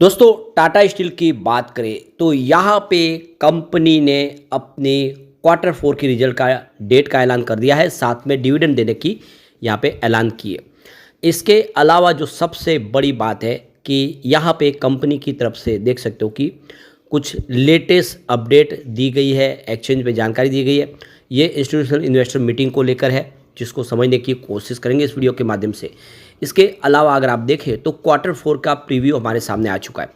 दोस्तों टाटा स्टील की बात करें तो यहाँ पे कंपनी ने अपने क्वार्टर फोर की रिजल्ट का डेट का ऐलान कर दिया है। साथ में डिविडेंड देने की यहाँ पे ऐलान किए। इसके अलावा जो सबसे बड़ी बात है कि यहाँ पे कंपनी की तरफ से देख सकते हो कि कुछ लेटेस्ट अपडेट दी गई है, एक्सचेंज पे जानकारी दी गई है। ये इंस्टीट्यूशनल इन्वेस्टर मीटिंग को लेकर है, जिसको समझने की कोशिश करेंगे इस वीडियो के माध्यम से। इसके अलावा अगर आप देखें तो क्वार्टर फोर का प्रीव्यू हमारे सामने आ चुका है।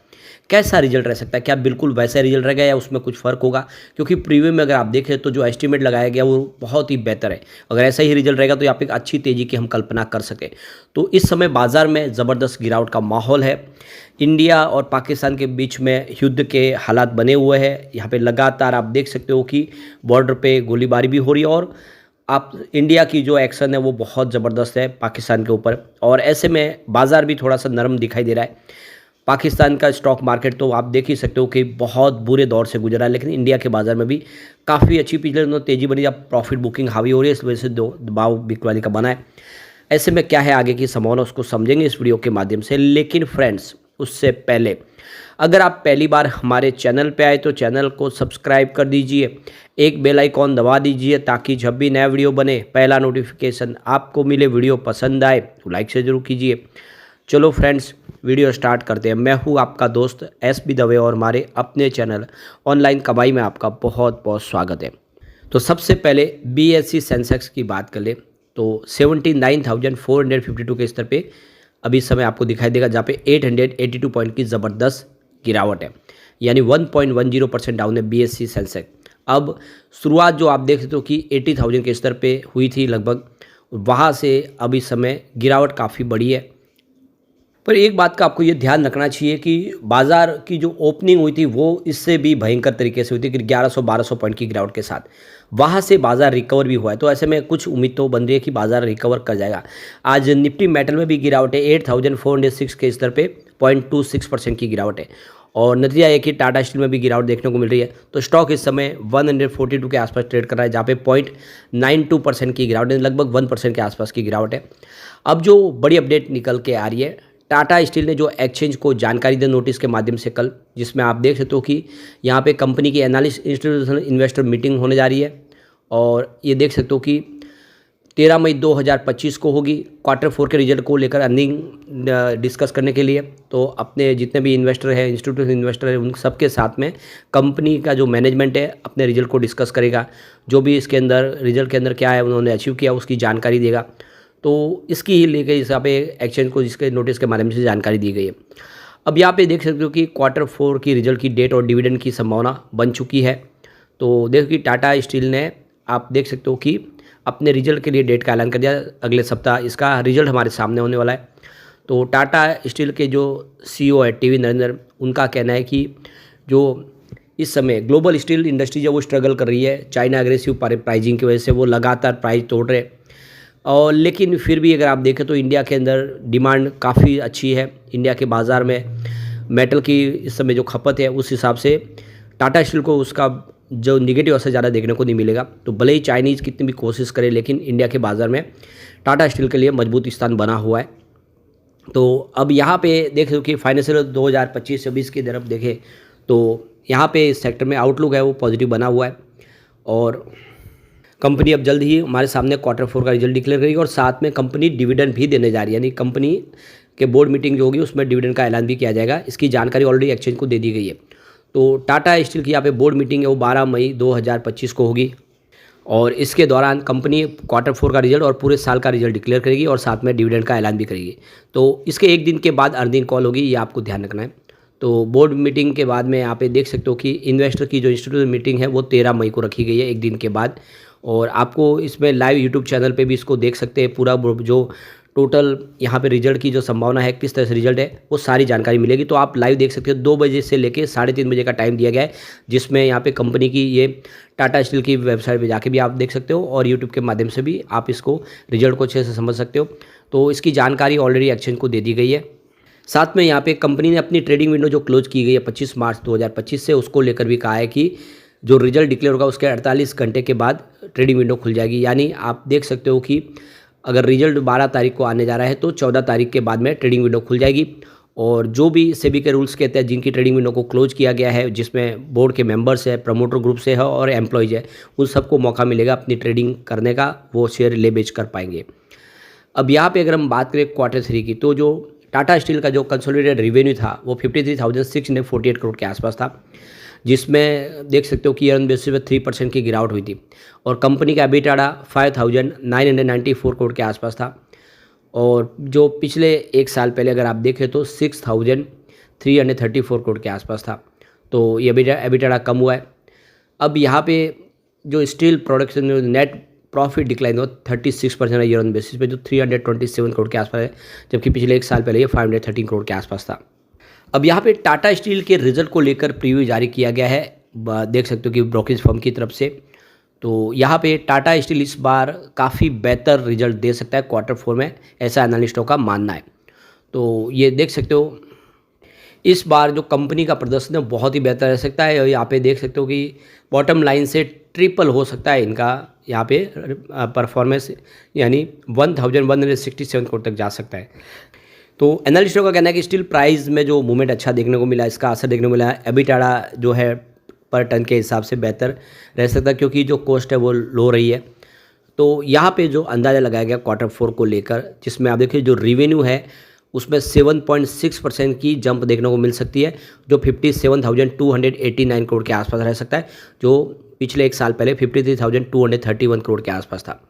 कैसा रिजल्ट रह सकता है, क्या बिल्कुल वैसा रिजल्ट रहेगा या उसमें कुछ फ़र्क होगा? क्योंकि प्रीव्यू में अगर आप देखें तो जो एस्टीमेट लगाया गया वो बहुत ही बेहतर है। अगर ऐसा ही रिजल्ट रहेगा तो यहाँ पे एक अच्छी तेज़ी की हम कल्पना कर सकें। तो इस समय बाज़ार में ज़बरदस्त गिरावट का माहौल है। इंडिया और पाकिस्तान के बीच में युद्ध के हालात बने हुए हैं। यहाँ पे लगातार आप देख सकते हो कि बॉर्डर पे गोलीबारी भी हो रही है और आप इंडिया की जो एक्शन है वो बहुत ज़बरदस्त है पाकिस्तान के ऊपर। और ऐसे में बाज़ार भी थोड़ा सा नरम दिखाई दे रहा है। पाकिस्तान का स्टॉक मार्केट तो आप देख ही सकते हो कि बहुत बुरे दौर से गुजरा है, लेकिन इंडिया के बाज़ार में भी काफ़ी अच्छी पिछले दिनों तेज़ी बनी, जब प्रॉफिट बुकिंग हावी हो रही है, इस वजह से दबाव बिकवाली का बना है। ऐसे में क्या है आगे की संभावना, उसको समझेंगे इस वीडियो के माध्यम से। लेकिन फ्रेंड्स, उससे पहले अगर आप पहली बार हमारे चैनल पे आए तो चैनल को सब्सक्राइब कर दीजिए, एक बेल आइकॉन दबा दीजिए ताकि जब भी नया वीडियो बने पहला नोटिफिकेशन आपको मिले। वीडियो पसंद आए तो लाइक से ज़रूर कीजिए। चलो फ्रेंड्स, वीडियो स्टार्ट करते हैं। मैं हूँ आपका दोस्त एस बी दवे और हमारे अपने चैनल ऑनलाइन कमाई में आपका बहुत बहुत स्वागत है। तो सबसे पहले BSE सेंसेक्स की बात कर ले तो 79,452 के स्तर पे अभी इस समय आपको दिखाई देगा, जहाँ पे 882 पॉइंट की ज़बरदस्त गिरावट है, यानी 1.10% डाउन है BSE सेंसेक्स। अब शुरुआत जो आप देख सकते हो कि 80,000 के स्तर पे हुई थी लगभग, वहाँ से अभी समय गिरावट काफ़ी बड़ी है। पर एक बात का आपको ये ध्यान रखना चाहिए कि बाज़ार की जो ओपनिंग हुई थी वो इससे भी भयंकर तरीके से हुई थी कि 1100-1200 पॉइंट की गिरावट के साथ वहाँ से बाज़ार रिकवर भी हुआ है। तो ऐसे में कुछ उम्मीद तो बन रही है कि बाज़ार रिकवर कर जाएगा। आज निफ्टी मेटल में भी गिरावट है, 8406 के स्तर पे 0.26% की गिरावट है। और नतीजा है कि टाटा स्टील में भी गिरावट देखने को मिल रही है। तो स्टॉक इस समय 142 के आसपास ट्रेड कर रहा है, जहाँ पे 0.92% की गिरावट है, लगभग 1% के आसपास की गिरावट है। अब जो बड़ी अपडेट निकल के आ रही है, टाटा स्टील ने जो एक्सचेंज को जानकारी दी नोटिस के माध्यम से कल, जिसमें आप देख सकते हो कि यहाँ पे कंपनी की एनालिस्ट इंस्टीट्यूशनल इन्वेस्टर मीटिंग होने जा रही है। और ये देख सकते हो कि 13 मई 2025 को होगी, क्वार्टर फोर के रिजल्ट को लेकर अर्निंग डिस्कस करने के लिए। तो अपने जितने भी इन्वेस्टर हैं, इंस्टीट्यूशनल इन्वेस्टर हैं, उन सबके साथ में कंपनी का जो मैनेजमेंट है अपने रिजल्ट को डिस्कस करेगा। जो भी इसके अंदर रिजल्ट के अंदर क्या है उन्होंने अचीव किया उसकी जानकारी देगा। तो इसकी ही लेकर इस यहाँ पे एक्सचेंज को जिसके नोटिस के माध्यम से जानकारी दी गई है। अब यहाँ पे देख सकते हो कि क्वार्टर फोर की रिजल्ट की डेट और डिविडेंड की संभावना बन चुकी है। तो देखो कि टाटा स्टील ने, आप देख सकते हो कि अपने रिजल्ट के लिए डेट का ऐलान कर दिया। अगले सप्ताह इसका रिजल्ट हमारे सामने होने वाला है। तो टाटा स्टील के जो CEO है टीवी नरेंद्र, उनका कहना है कि जो इस समय ग्लोबल स्टील इंडस्ट्री जो वो स्ट्रगल कर रही है, चाइना एग्रेसिव प्राइजिंग की वजह से वो लगातार प्राइस तोड़ रहे। और लेकिन फिर भी अगर आप देखें तो इंडिया के अंदर डिमांड काफ़ी अच्छी है। इंडिया के बाज़ार में मेटल की इस समय जो खपत है उस हिसाब से टाटा स्टील को उसका जो निगेटिव असर ज़्यादा देखने को नहीं मिलेगा। तो भले ही चाइनीज़ कितनी भी कोशिश करे, लेकिन इंडिया के बाज़ार में टाटा स्टील के लिए मजबूत स्थान बना हुआ है। तो अब यहाँ पे देख लो कि फाइनेंशियल 2025-26 की तरफ देखें तो यहाँ पे इस सेक्टर में आउटलुक है वो पॉजिटिव बना हुआ है। और कंपनी अब जल्द ही हमारे सामने क्वार्टर फोर का रिजल्ट डिक्लेयर करेगी और साथ में कंपनी डिविडेंड भी देने जा रही है, यानी कंपनी के बोर्ड मीटिंग जो होगी उसमें डिविडेंड का ऐलान भी किया जाएगा। इसकी जानकारी ऑलरेडी एक्सचेंज को दे दी गई है। तो टाटा स्टील की यहाँ पे बोर्ड मीटिंग है वो 12 मई 2025 को होगी और इसके दौरान कंपनी क्वार्टर फोर का रिजल्ट और पूरे साल का रिजल्ट डिक्लेयर करेगी और साथ में डिविडेंड का ऐलान भी करेगी। तो इसके एक दिन के बाद अर्निंग कॉल होगी, ये आपको ध्यान रखना है। तो बोर्ड मीटिंग के बाद में यहाँ पे देख सकते हो कि इन्वेस्टर की जो इंस्टीट्यूशनल मीटिंग है वो 13 मई को रखी गई है, एक दिन के बाद। और आपको इसमें लाइव यूट्यूब चैनल पे भी इसको देख सकते हैं। पूरा जो टोटल यहाँ पे रिजल्ट की जो संभावना है, किस तरह से रिजल्ट है, वो सारी जानकारी मिलेगी। तो आप लाइव देख सकते हो। 2 बजे से लेके 3:30 बजे का टाइम दिया गया है, जिसमें यहाँ पे कंपनी की ये टाटा स्टील की वेबसाइट पे जाके भी आप देख सकते हो और यूट्यूब के माध्यम से भी आप इसको रिजल्ट को अच्छे से समझ सकते हो। तो इसकी जानकारी ऑलरेडी एक्सचेंज को दे दी गई है। साथ में यहाँ पे कंपनी ने अपनी ट्रेडिंग विंडो जो क्लोज की गई है 25 मार्च 2025 से, उसको लेकर भी कहा है कि जो रिजल्ट डिक्लेयर होगा उसके 48 घंटे के बाद ट्रेडिंग विंडो खुल जाएगी। यानी आप देख सकते हो कि अगर रिजल्ट 12 तारीख को आने जा रहा है तो 14 तारीख के बाद में ट्रेडिंग विंडो खुल जाएगी। और जो भी सेबी के रूल्स कहते हैं जिनकी ट्रेडिंग विंडो को क्लोज किया गया है, जिसमें बोर्ड के मेंबर्स है, प्रमोटर ग्रुप से है और एम्प्लॉयज़ है, उन सबको मौका मिलेगा अपनी ट्रेडिंग करने का, वो शेयर ले बेच कर पाएंगे। अब यहाँ पे अगर हम बात करें Q3 की, तो जो टाटा स्टील का जो कंसोलिडेटेड रेवेन्यू था वो 53,648 करोड़ के आसपास था, जिसमें देख सकते हो कि ईयर ऑन बेसिस पे 3% की गिरावट हुई थी। और कंपनी का एबिटाडा 5,994 करोड़ के आसपास था, और जो पिछले एक साल पहले अगर आप देखें तो 6,334 करोड़ के आसपास था। तो ये एबिटाडा कम हुआ है। अब यहाँ पे जो steel production net profit decline हुआ 36% है ईयर ऑन बेसिस पे, जो 327 करोड़ के आसपास है, जबकि पिछले एक साल पहले ये 513 करोड़ के आसपास था। अब यहाँ पे टाटा स्टील के रिजल्ट को लेकर प्रीव्यू जारी किया गया है, देख सकते हो कि ब्रोकरेज फर्म की तरफ से। तो यहाँ पे टाटा स्टील इस बार काफ़ी बेहतर रिजल्ट दे सकता है Q4 में, ऐसा एनालिस्टों का मानना है। तो ये देख सकते हो इस बार जो कंपनी का प्रदर्शन है बहुत ही बेहतर रह सकता है, और यहाँ पे देख सकते हो कि बॉटम लाइन से ट्रिपल हो सकता है इनका यहाँ पे परफॉर्मेंस, यानी 1,167 करोड़ तक जा सकता है। तो एनालिस्टों का कहना है कि स्टील प्राइस में जो मूवमेंट अच्छा देखने को मिला, इसका असर देखने को मिला है, एबिटाडा जो है पर टन के हिसाब से बेहतर रह सकता है, क्योंकि जो कॉस्ट है वो लो रही है। तो यहाँ पे जो अंदाज़ा लगाया गया Q4 को लेकर, जिसमें आप देखिए जो रिवेन्यू है उसमें 7.6% की जंप देखने को मिल सकती है, जो 57,289 करोड़ के आसपास रह सकता है, जो पिछले एक साल पहले 53,231 करोड़ के आसपास था।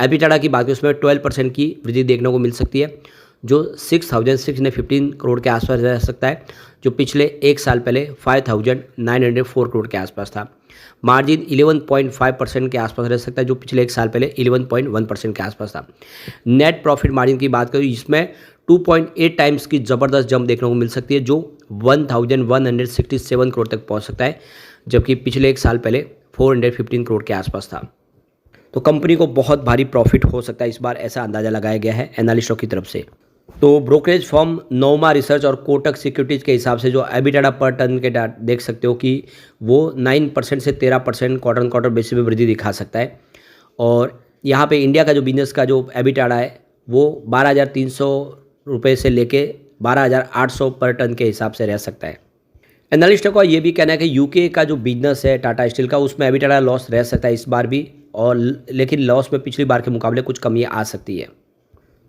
एबिटाडा की बात करें उसमें 12% की वृद्धि देखने को मिल सकती है, जो 6,615 करोड़ के आसपास रह सकता है, जो पिछले एक साल पहले 5,904 करोड़ के आसपास था। मार्जिन 11.5% के आसपास रह सकता है, जो पिछले एक साल पहले 11.1% के आसपास था। नेट प्रॉफिट मार्जिन की बात करें इसमें 2.8 टाइम्स की ज़बरदस्त जंप देखने को मिल सकती है, जो 1,167 करोड़ तक पहुंच सकता है, जबकि पिछले एक साल पहले 415 करोड़ के आसपास था। तो कंपनी को बहुत भारी प्रॉफिट हो सकता है इस बार, ऐसा अंदाज़ा लगाया गया है एनालिस्टों की तरफ से। तो ब्रोकरेज फर्म नोमा रिसर्च और कोटक सिक्योरिटीज़ के हिसाब से जो एबिटाडा पर टन के देख सकते हो कि वो 9% से 13% क्वार्टर बेसिस पे वृद्धि दिखा सकता है। और यहाँ पे इंडिया का जो बिजनेस का जो एबिटाडा है वो 12,300 रुपये से लेके 12,800 पर टन के हिसाब से रह सकता है। एनालिस्टों का ये भी कहना है कि यूके का जो बिजनेस है टाटा स्टील का, उसमें एबिटाडा लॉस रह सकता है इस बार भी, और लेकिन लॉस में पिछली बार के मुकाबले कुछ कमी आ सकती है।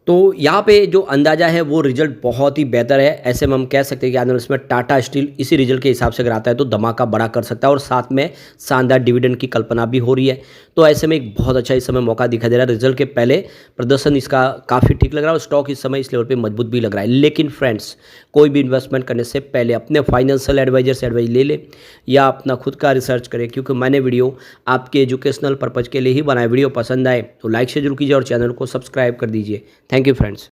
तो यहाँ पे जो अंदाज़ा है वो रिजल्ट बहुत ही बेहतर है, ऐसे में हम कह सकते हैं कि आने वाले समय टाटा स्टील इसी रिजल्ट के हिसाब से अगर आता है तो धमाका बड़ा कर सकता है, और साथ में शानदार डिविडेंड की कल्पना भी हो रही है। तो ऐसे में एक बहुत अच्छा इस समय मौका दिखाई दे रहा है। रिजल्ट के पहले प्रदर्शन इसका काफ़ी ठीक लग रहा है, और स्टॉक इस समय इस लेवल पर मजबूत भी लग रहा है। लेकिन फ्रेंड्स, कोई भी इन्वेस्टमेंट करने से पहले अपने फाइनेंशियल एडवाइजर से एडवाइस ले ले, या अपना खुद का रिसर्च करें, क्योंकि मैंने वीडियो आपके एजुकेशनल पर्पज़ के लिए ही बनाया। वीडियो पसंद आए तो लाइक से जरूर कीजिए और चैनल को सब्सक्राइब कर दीजिए। Thank you friends.